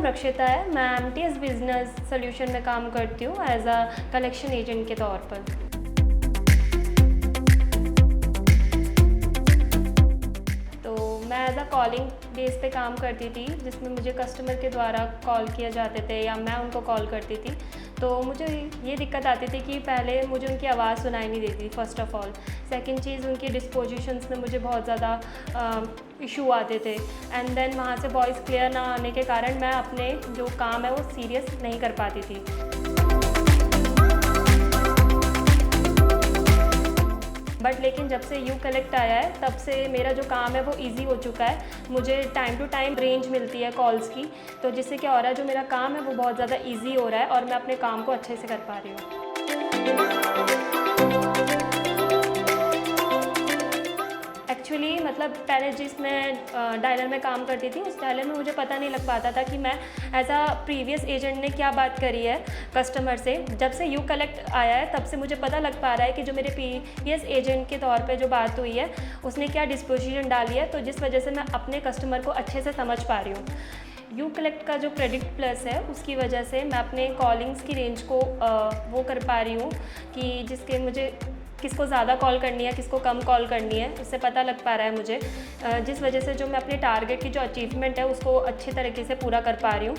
नाम रक्षिता है। मैं एमटीएस बिजनेस सॉल्यूशन में काम करती हूँ एज अ कलेक्शन एजेंट के तौर पर। तो मैं एज अ कॉलिंग बेस पे काम करती थी, जिसमें मुझे कस्टमर के द्वारा कॉल किए जाते थे या मैं उनको कॉल करती थी। तो मुझे ये दिक्कत आती थी कि पहले मुझे उनकी आवाज़ सुनाई नहीं देती, फ़र्स्ट ऑफ़ ऑल। सेकंड चीज़, उनकी डिस्पोजिशंस में मुझे बहुत ज़्यादा इशू आते थे। एंड देन वहाँ से वॉइस क्लियर ना आने के कारण मैं अपने जो काम है वो सीरियस नहीं कर पाती थी। बट लेकिन जब से यू कलेक्ट आया है, तब से मेरा जो काम है वो इजी हो चुका है। मुझे टाइम टू टाइम रेंज मिलती है कॉल्स की, तो जिससे क्या हो रहा है, जो मेरा काम है वो बहुत ज़्यादा इजी हो रहा है और मैं अपने काम को अच्छे से कर पा रही हूँ। एक्चुअली मतलब पहले जिस मैं डायलर में काम करती थी, उस डायलर में मुझे पता नहीं लग पाता था कि मैं एज अ प्रीवियस एजेंट ने क्या बात करी है कस्टमर से। जब से यू कलेक्ट आया है, तब से मुझे पता लग पा रहा है कि जो मेरे प्रीवियस एजेंट के तौर पे जो बात हुई है, उसने क्या डिस्पोजिशन डाली है, तो जिस वजह से मैं अपने कस्टमर को अच्छे से समझ पा रही हूँ। यू कलेक्ट का जो प्रेडिक्ट प्लस है, उसकी वजह से मैं अपने कॉलिंग्स की रेंज को वो कर पा रही हूँ कि जिसके मुझे किसको ज़्यादा कॉल करनी है, किसको कम कॉल करनी है, उससे पता लग पा रहा है मुझे, जिस वजह से जो मैं अपने टारगेट की जो अचीवमेंट है उसको अच्छे तरीके से पूरा कर पा रही हूँ।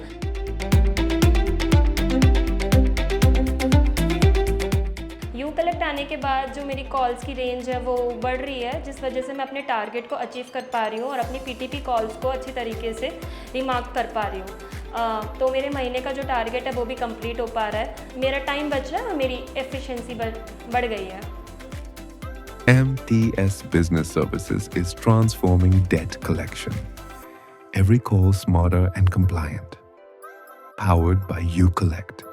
यू कलेक्ट आने के बाद जो मेरी कॉल्स की रेंज है वो बढ़ रही है, जिस वजह से मैं अपने टारगेट को अचीव कर पा रही हूँ और अपनी पीटीपी कॉल्स को अच्छी तरीके से रिमार्क कर पा रही हूँ। तो मेरे महीने का जो टारगेट है वो भी कंप्लीट हो पा रहा है, मेरा टाइम बच रहा है और मेरी एफिशिएंसी बढ़ गई है। MTS Business Services is transforming debt collection. Every call smarter and compliant. Powered by UCollect.